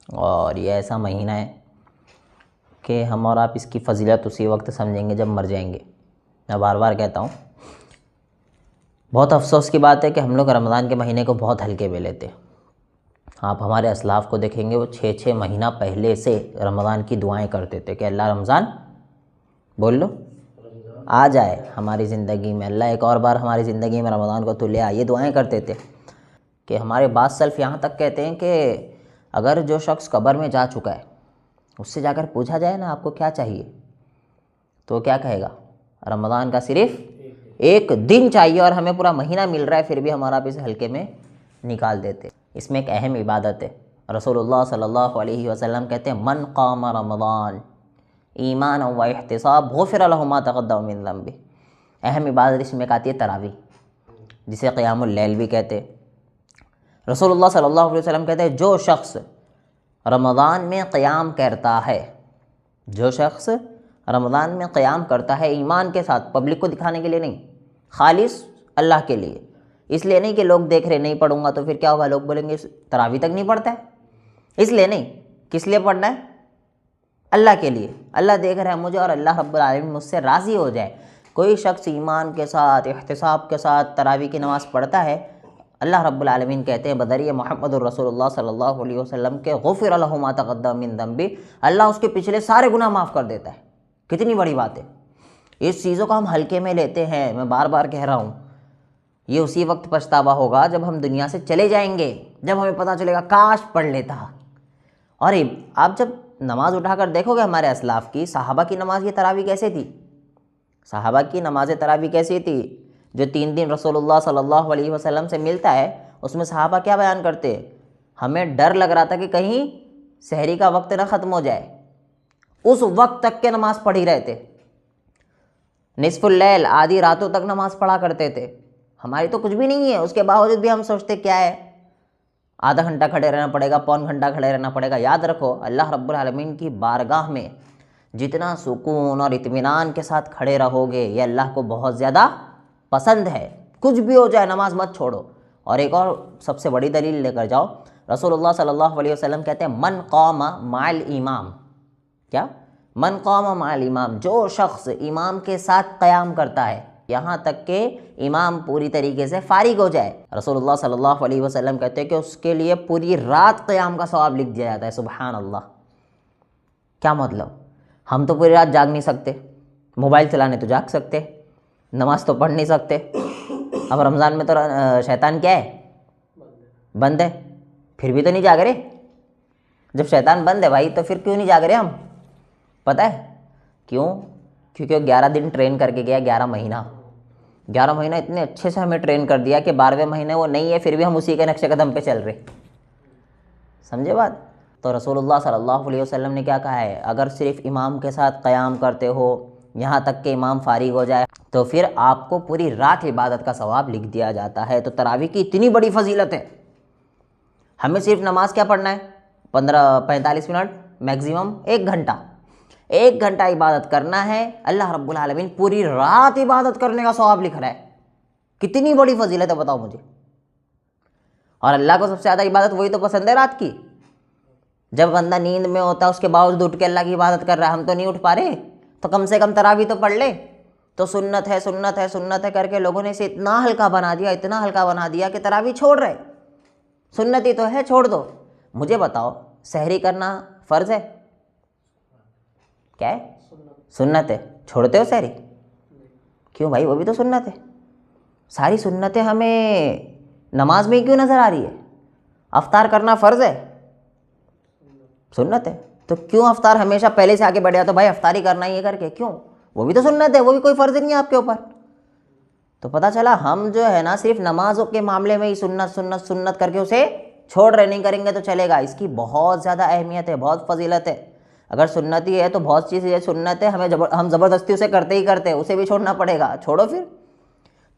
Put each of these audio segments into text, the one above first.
اور یہ ایسا مہینہ ہے کہ ہم اور آپ اس کی فضیلت اسی وقت سمجھیں گے جب مر جائیں گے۔ میں بار بار کہتا ہوں، بہت افسوس کی بات ہے کہ ہم لوگ رمضان کے مہینے کو بہت ہلکے میں لیتے ہیں۔ آپ ہمارے اسلاف کو دیکھیں گے، وہ 6 مہینہ پہلے سے رمضان کی دعائیں کرتے تھے کہ اللہ رمضان بول لو آ جائے ہماری زندگی میں، اللہ ایک اور بار ہماری زندگی میں رمضان کو تو لے آئے، یہ دعائیں کرتے تھے۔ کہ ہمارے بعض سلف یہاں تک کہتے ہیں کہ اگر جو شخص قبر میں جا چکا ہے اس سے جا کر پوچھا جائے نا آپ کو کیا چاہیے، تو کیا کہے گا؟ رمضان کا صرف ایک دن چاہیے، اور ہمیں پورا مہینہ مل رہا ہے پھر بھی ہمارا آپ اسے ہلکے میں نکال دیتے۔ اس میں ایک اہم عبادت ہے۔ رسول اللہ صلی اللہ علیہ وسلم کہتے ہیں من قام رمضان ایمانا و احتساب غفر له ما تقدم من ذنبہ۔ اہم عبادت اس میں ایک آتی ہے تراویح، جسے قیام اللیل بھی کہتے ہیں۔ رسول اللہ صلی اللہ علیہ وسلم کہتے ہیں جو شخص رمضان میں قیام کرتا ہے، جو شخص رمضان میں قیام کرتا ہے ایمان کے ساتھ، پبلک کو دکھانے کے لیے نہیں، خالص اللہ کے لیے، اس لیے نہیں کہ لوگ دیکھ رہے نہیں پڑھوں گا تو پھر کیا ہوگا، لوگ بولیں گے تراویح تک نہیں پڑھتا ہے، اس لیے نہیں، کس لیے پڑھنا ہے؟ اللہ کے لیے، اللہ دیکھ رہا ہے مجھے اور اللہ رب العالمین مجھ سے راضی ہو جائے۔ کوئی شخص ایمان کے ساتھ احتساب کے ساتھ تراویح کی نماز پڑھتا ہے، اللہ رب العالمین کہتے ہیں بدریہ محمد الرسول اللہ صلی اللہ علیہ وسلم کے غفر له ما تقدم من ذنبہ، اللہ اس کے پچھلے سارے گناہ معاف کر دیتا ہے۔ کتنی بڑی بات ہے! اس چیزوں کو ہم ہلکے میں لیتے ہیں۔ میں بار بار کہہ رہا ہوں، یہ اسی وقت پچھتاوا ہوگا جب ہم دنیا سے چلے جائیں گے، جب ہمیں پتہ چلے گا کاش پڑھ لیتا۔ اور آپ جب نماز اٹھا کر دیکھو گے ہمارے اسلاف کی، صحابہ کی نماز یہ تراویح کیسے تھی؟ صحابہ کی نماز تراویح کیسی تھی؟ جو 3 دن رسول اللہ صلی اللہ علیہ وسلم سے ملتا ہے، اس میں صحابہ کیا بیان کرتے ہیں؟ ہمیں ڈر لگ رہا تھا کہ کہیں سحری کا وقت نہ ختم ہو جائے، اس وقت تک کے نماز پڑھ ہی رہتے، نصف اللیل آدھی راتوں تک نماز پڑھا کرتے تھے۔ ہماری تو کچھ بھی نہیں ہے، اس کے باوجود بھی ہم سوچتے کیا ہے، آدھا گھنٹہ کھڑے رہنا پڑے گا، پون گھنٹہ کھڑے رہنا پڑے گا۔ یاد رکھو اللہ رب العالمین کی بارگاہ میں جتنا سکون اور اطمینان کے ساتھ کھڑے رہو گے یہ اللہ کو بہت زیادہ پسند ہے۔ کچھ بھی ہو جائے نماز مت چھوڑو۔ اور ایک اور سب سے بڑی دلیل لے کر جاؤ، رسول اللہ صلی اللہ علیہ وسلم کہتے ہیں من قام مع الامام، کیا؟ من قام مع الامام، جو شخص امام کے ساتھ قیام کرتا ہے یہاں تک کہ امام پوری طریقے سے فارغ ہو جائے، رسول اللہ صلی اللہ علیہ وسلم کہتے ہیں کہ اس کے لیے پوری رات قیام کا ثواب لکھ دیا جاتا ہے۔ سبحان اللہ! کیا مطلب؟ ہم تو پوری رات جاگ نہیں سکتے، موبائل چلانے تو جاگ سکتے، نماز تو پڑھ نہیں سکتے۔ اب رمضان میں تو شیطان کیا ہے؟ بند ہے، پھر بھی تو نہیں جاگ رہے۔ جب شیطان بند ہے بھائی تو پھر کیوں نہیں جاگ رہے ہم؟ پتہ ہے کیوں؟ کیونکہ وہ 11 دن ٹرین کر کے گیا، 11 مہینہ اتنے اچھے سے ہمیں ٹرین کر دیا کہ 12ویں مہینے وہ نہیں ہے، پھر بھی ہم اسی کے نقش قدم پہ چل رہے۔ سمجھے بات؟ تو رسول اللہ صلی اللہ علیہ وسلم نے کیا کہا ہے؟ اگر صرف امام کے ساتھ قیام کرتے ہو یہاں تک کہ امام فارغ ہو جائے تو پھر آپ کو پوری رات عبادت کا ثواب لکھ دیا جاتا ہے۔ تو تراویح کی اتنی بڑی فضیلت ہے۔ ہمیں صرف نماز کیا پڑھنا ہے؟ 45 منٹ، میکزیمم 1 گھنٹہ، 1 گھنٹہ عبادت کرنا ہے، اللہ رب العالمین پوری رات عبادت کرنے کا ثواب لکھ رہا ہے۔ کتنی بڑی فضیلت ہے بتاؤ مجھے۔ اور اللہ کو سب سے زیادہ عبادت وہی تو پسند ہے رات کی۔ جب بندہ نیند میں ہوتا ہے اس کے باوجود اٹھ کے اللہ کی عبادت کر رہا ہے، ہم تو نہیں اٹھ پا رہے، تو کم سے کم تراویح تو پڑھ لے۔ تو سنت ہے سنت ہے سنت ہے کر کے لوگوں نے اسے اتنا ہلکا بنا دیا، اتنا ہلکا بنا دیا کہ تراویح چھوڑ رہے۔ سنت ہی تو ہے، چھوڑ دو۔ مجھے بتاؤ سحری کرنا فرض ہے؟ کیا ہے؟ سنت ہے۔ چھوڑتے ہو سحری؟ کیوں بھائی؟ وہ بھی تو سنت ہے۔ ساری سنتیں ہمیں نماز میں کیوں نظر آ رہی ہے؟ افطار کرنا فرض ہے؟ سنت ہے۔ تو کیوں افطار ہمیشہ پہلے سے آگے بڑھ جاتا؟ بھائی افطاری کرنا ہی ہے کر کے، کیوں؟ وہ بھی تو سنت ہے، وہ بھی کوئی فرض نہیں ہے آپ کے اوپر۔ تو پتہ چلا ہم جو ہے نا صرف نمازوں کے معاملے میں ہی سنت سنت سنت کر کے اسے چھوڑ رہے، نہیں کریں گے تو چلے گا۔ اس کی بہت زیادہ اہمیت ہے، بہت فضیلت ہے۔ اگر سنت ہی ہے تو بہت چیز یہ سنت ہے، ہم زبردستی اسے کرتے ہی کرتے، اسے بھی چھوڑنا پڑے گا، چھوڑو پھر۔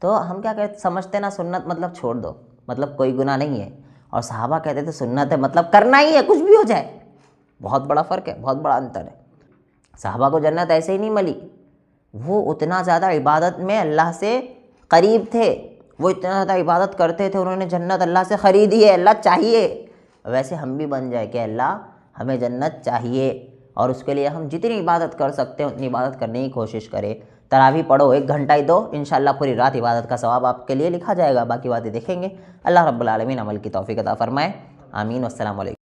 تو ہم کیا کہتے سمجھتے نا سنت مطلب چھوڑ دو، مطلب کوئی گناہ نہیں ہے۔ اور صحابہ کہتے تھے سنت ہے مطلب کرنا ہی ہے، کچھ بھی ہو جائے۔ بہت بڑا فرق ہے، بہت بڑا انتر ہے۔ صحابہ کو جنت ایسے ہی نہیں ملی، وہ اتنا زیادہ عبادت میں اللہ سے قریب تھے، وہ اتنا زیادہ عبادت کرتے تھے، انہوں نے جنت اللہ سے خریدی ہے، اللہ چاہیے۔ ویسے ہم بھی بن جائے کہ اللہ ہمیں جنت چاہیے، اور اس کے لیے ہم جتنی عبادت کر سکتے ہیں اتنی عبادت کرنے کی کوشش کریں۔ تراویح پڑھو، 1 گھنٹہ ہی دو، انشاءاللہ پوری رات عبادت کا ثواب آپ کے لیے لکھا جائے گا، باقی باتیں دیکھیں گے۔ اللہ رب العالمین عمل کی توفیق عطا فرمائے، آمین، والسلام علیکم۔